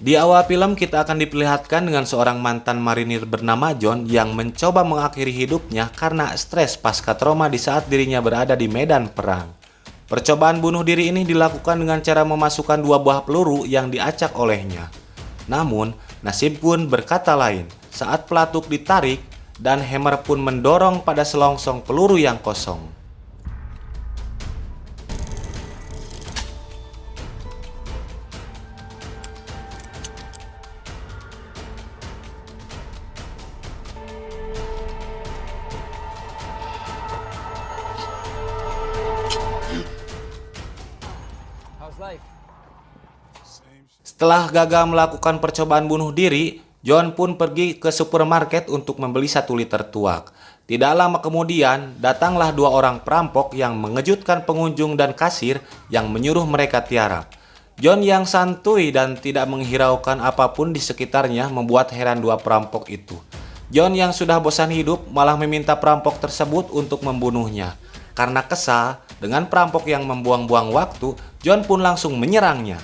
Di awal film kita akan diperlihatkan dengan seorang mantan marinir bernama John yang mencoba mengakhiri hidupnya karena stres pasca trauma di saat dirinya berada di medan perang. Percobaan bunuh diri ini dilakukan dengan cara memasukkan 2 buah peluru yang diacak olehnya. Namun, nasib pun berkata lain saat pelatuk ditarik dan hammer pun mendorong pada selongsong peluru yang kosong. Setelah gagal melakukan percobaan bunuh diri, John pun pergi ke supermarket untuk membeli 1 liter tuak. Tidak lama kemudian, datanglah 2 orang perampok yang mengejutkan pengunjung dan kasir yang menyuruh mereka tiarap. John yang santuy dan tidak menghiraukan apapun di sekitarnya membuat heran 2 perampok itu. John yang sudah bosan hidup malah meminta perampok tersebut untuk membunuhnya. Karena kesal dengan perampok yang membuang-buang waktu, John pun langsung menyerangnya.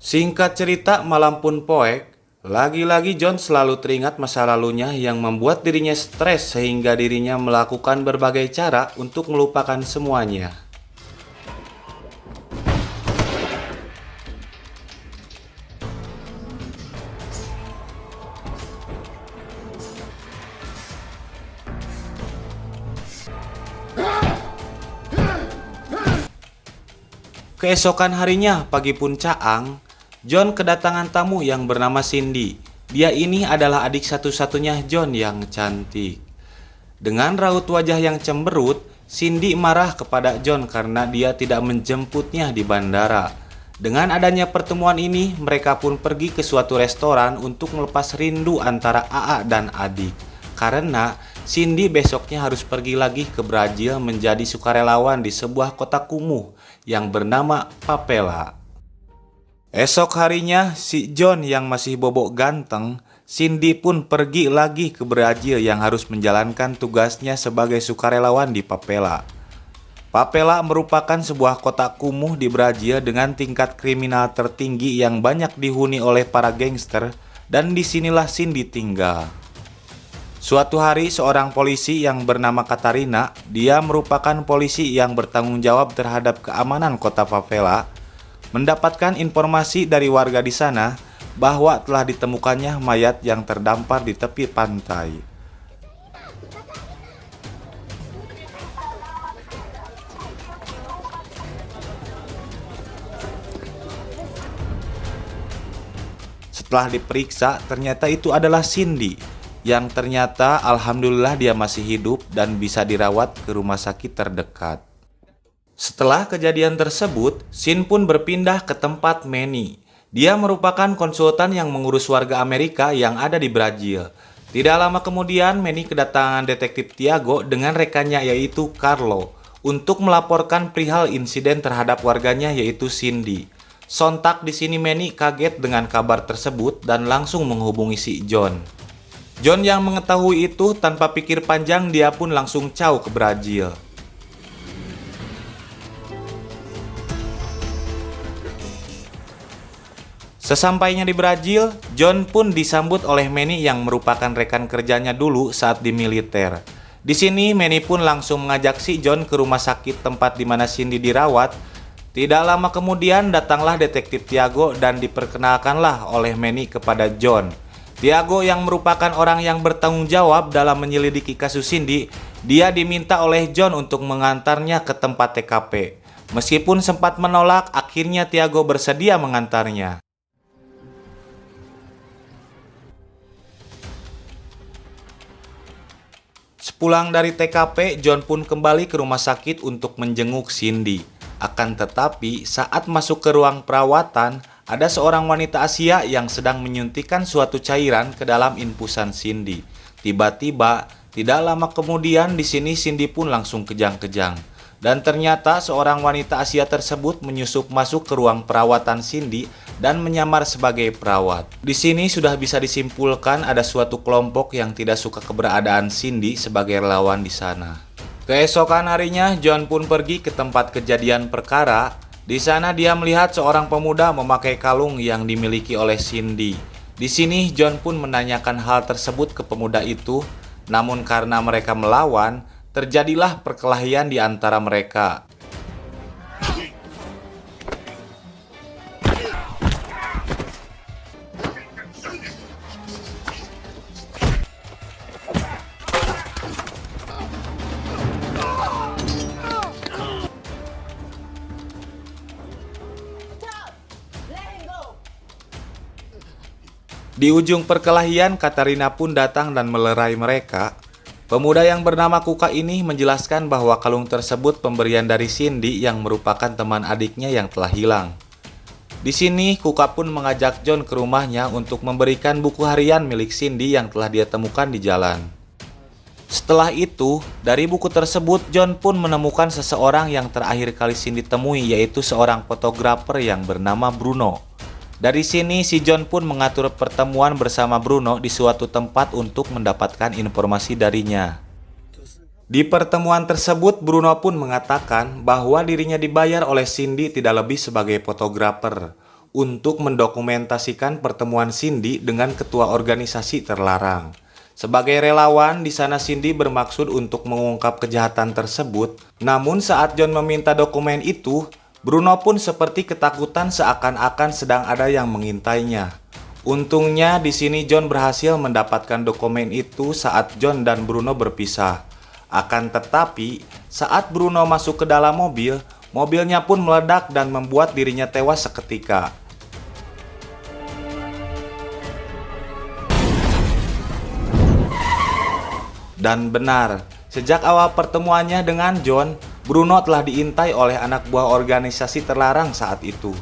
Singkat cerita, malam pun poek. Lagi-lagi John selalu teringat masa lalunya yang membuat dirinya stres sehingga dirinya melakukan berbagai cara untuk melupakan semuanya. Keesokan harinya, pagi pun caang, John kedatangan tamu yang bernama Cindy. Dia ini adalah adik satu-satunya John yang cantik. Dengan raut wajah yang cemberut, Cindy marah kepada John karena dia tidak menjemputnya di bandara. Dengan adanya pertemuan ini, mereka pun pergi ke suatu restoran untuk melepas rindu antara AA dan adik. Karena Cindy besoknya harus pergi lagi ke Brazil menjadi sukarelawan di sebuah kota kumuh yang bernama Papela. Esok harinya, si John yang masih bobok ganteng, Cindy pun pergi lagi ke Brazil yang harus menjalankan tugasnya sebagai sukarelawan di Papela. Papela merupakan sebuah kota kumuh di Brazil dengan tingkat kriminal tertinggi yang banyak dihuni oleh para gangster, dan disinilah Cindy tinggal. Suatu hari, seorang polisi yang bernama Katarina, dia merupakan polisi yang bertanggung jawab terhadap keamanan kota Favela, mendapatkan informasi dari warga di sana bahwa telah ditemukannya mayat yang terdampar di tepi pantai. Setelah diperiksa, ternyata itu adalah Cindy, yang ternyata alhamdulillah dia masih hidup dan bisa dirawat ke rumah sakit terdekat. Setelah kejadian tersebut, Sin pun berpindah ke tempat Manny. Dia merupakan konsultan yang mengurus warga Amerika yang ada di Brazil. Tidak lama kemudian, Manny kedatangan detektif Tiago dengan rekannya yaitu Carlo untuk melaporkan perihal insiden terhadap warganya yaitu Cindy. Sontak di sini Manny kaget dengan kabar tersebut dan langsung menghubungi si John. John yang mengetahui itu tanpa pikir panjang dia pun langsung caw ke Brazil. Sesampainya di Brazil, John pun disambut oleh Manny yang merupakan rekan kerjanya dulu saat di militer. Di sini Manny pun langsung mengajak si John ke rumah sakit tempat di mana Cindy dirawat. Tidak lama kemudian datanglah detektif Tiago dan diperkenalkanlah oleh Manny kepada John. Tiago yang merupakan orang yang bertanggung jawab dalam menyelidiki kasus Cindy, dia diminta oleh John untuk mengantarnya ke tempat TKP. Meskipun sempat menolak, akhirnya Tiago bersedia mengantarnya. Sepulang dari TKP, John pun kembali ke rumah sakit untuk menjenguk Cindy. Akan tetapi, saat masuk ke ruang perawatan, ada seorang wanita Asia yang sedang menyuntikkan suatu cairan ke dalam infusan Cindy. Tiba-tiba, tidak lama kemudian di sini Cindy pun langsung kejang-kejang. Dan ternyata seorang wanita Asia tersebut menyusup masuk ke ruang perawatan Cindy dan menyamar sebagai perawat. Di sini sudah bisa disimpulkan ada suatu kelompok yang tidak suka keberadaan Cindy sebagai relawan di sana. Keesokan harinya, John pun pergi ke tempat kejadian perkara. Di sana dia melihat seorang pemuda memakai kalung yang dimiliki oleh Cindy. Di sini John pun menanyakan hal tersebut ke pemuda itu, namun karena mereka melawan, terjadilah perkelahian di antara mereka. Di ujung perkelahian, Katarina pun datang dan melerai mereka. Pemuda yang bernama Kuka ini menjelaskan bahwa kalung tersebut pemberian dari Cindy yang merupakan teman adiknya yang telah hilang. Di sini, Kuka pun mengajak John ke rumahnya untuk memberikan buku harian milik Cindy yang telah dia temukan di jalan. Setelah itu, dari buku tersebut, John pun menemukan seseorang yang terakhir kali Cindy temui, yaitu seorang fotografer yang bernama Bruno. Dari sini, si John pun mengatur pertemuan bersama Bruno di suatu tempat untuk mendapatkan informasi darinya. Di pertemuan tersebut, Bruno pun mengatakan bahwa dirinya dibayar oleh Cindy tidak lebih sebagai fotografer untuk mendokumentasikan pertemuan Cindy dengan ketua organisasi terlarang. Sebagai relawan, di sana Cindy bermaksud untuk mengungkap kejahatan tersebut. Namun saat John meminta dokumen itu, Bruno pun seperti ketakutan seakan-akan sedang ada yang mengintainya. Untungnya di sini John berhasil mendapatkan dokumen itu saat John dan Bruno berpisah. Akan tetapi, saat Bruno masuk ke dalam mobil, mobilnya pun meledak dan membuat dirinya tewas seketika. Dan benar, sejak awal pertemuannya dengan John, Bruno telah diintai oleh anak buah organisasi terlarang saat itu.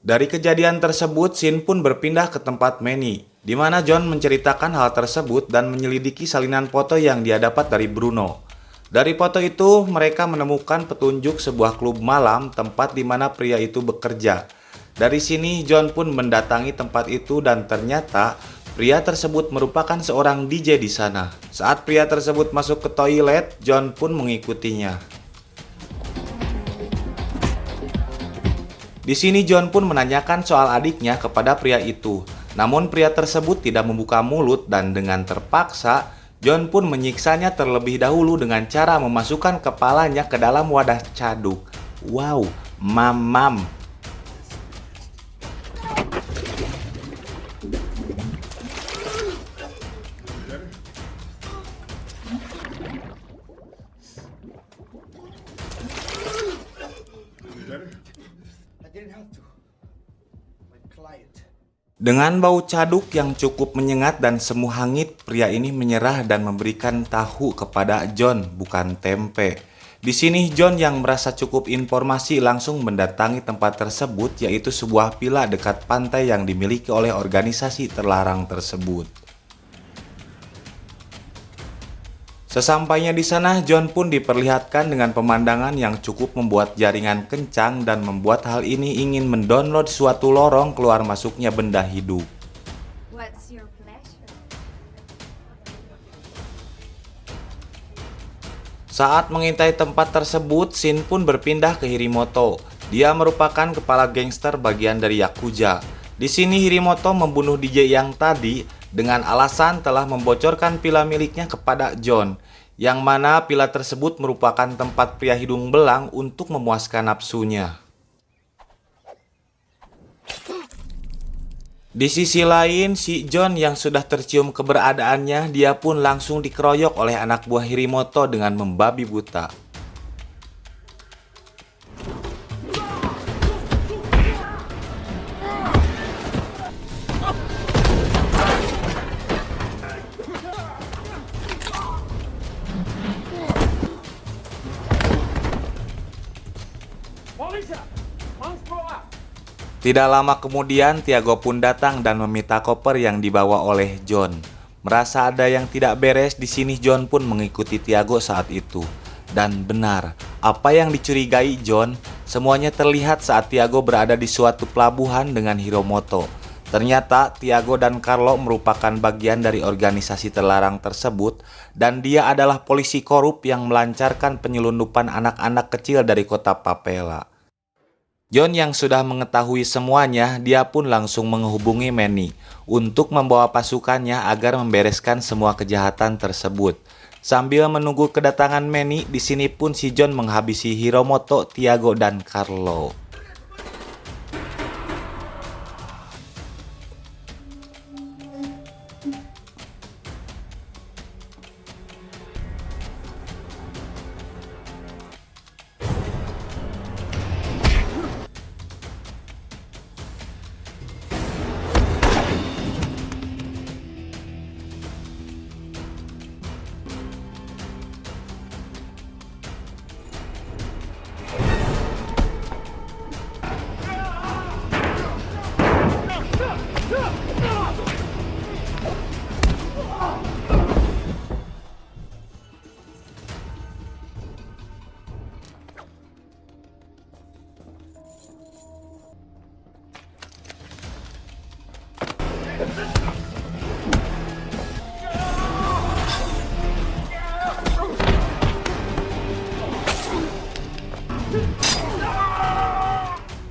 Dari kejadian tersebut, Sin pun berpindah ke tempat Manny, di mana John menceritakan hal tersebut dan menyelidiki salinan foto yang dia dapat dari Bruno. Dari foto itu, mereka menemukan petunjuk sebuah klub malam tempat di mana pria itu bekerja. Dari sini, John pun mendatangi tempat itu dan ternyata pria tersebut merupakan seorang DJ di sana. Saat pria tersebut masuk ke toilet, John pun mengikutinya. Di sini John pun menanyakan soal adiknya kepada pria itu. Namun pria tersebut tidak membuka mulut dan dengan terpaksa, John pun menyiksanya terlebih dahulu dengan cara memasukkan kepalanya ke dalam wadah caduk. Wow, mamam. Dengan bau caduk yang cukup menyengat dan semu hangit, pria ini menyerah dan memberikan tahu kepada John, bukan tempe. Di sini John yang merasa cukup informasi langsung mendatangi tempat tersebut, yaitu sebuah villa dekat pantai yang dimiliki oleh organisasi terlarang tersebut. Sesampainya di sana, John pun diperlihatkan dengan pemandangan yang cukup membuat jaringan kencang dan membuat hal ini ingin mendownload suatu lorong keluar masuknya benda hidup. What's your pleasure? Saat mengintai tempat tersebut, Shin pun berpindah ke Hirimoto. Dia merupakan kepala gangster bagian dari Yakuza. Di sini Hirimoto membunuh DJ yang tadi dengan alasan telah membocorkan pila miliknya kepada John, yang mana pila tersebut merupakan tempat pria hidung belang untuk memuaskan nafsunya. Di sisi lain, si John yang sudah tercium keberadaannya, dia pun langsung dikeroyok oleh anak buah Hirimoto dengan membabi buta. Tidak lama kemudian, Tiago pun datang dan meminta koper yang dibawa oleh John. Merasa ada yang tidak beres di sini, John pun mengikuti Tiago saat itu. Dan benar, apa yang dicurigai John, semuanya terlihat saat Tiago berada di suatu pelabuhan dengan Hiromoto. Ternyata Tiago dan Carlo merupakan bagian dari organisasi terlarang tersebut dan dia adalah polisi korup yang melancarkan penyelundupan anak-anak kecil dari kota Papela. John yang sudah mengetahui semuanya, dia pun langsung menghubungi Manny untuk membawa pasukannya agar membereskan semua kejahatan tersebut. Sambil menunggu kedatangan Manny, di sini pun si John menghabisi Hiromoto, Tiago, dan Carlo.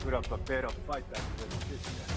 Put up a better fight than your sister.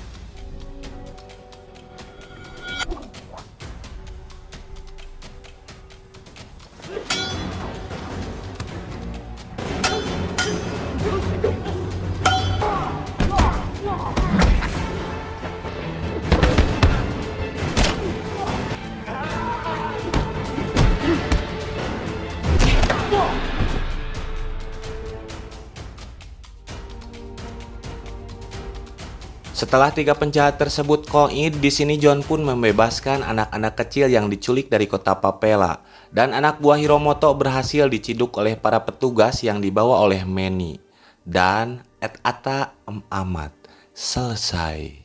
Setelah 3 penjahat tersebut koid, di sini John pun membebaskan anak-anak kecil yang diculik dari kota Papela. Dan anak buah Hiromoto berhasil diciduk oleh para petugas yang dibawa oleh Manny. Dan et ata amat selesai.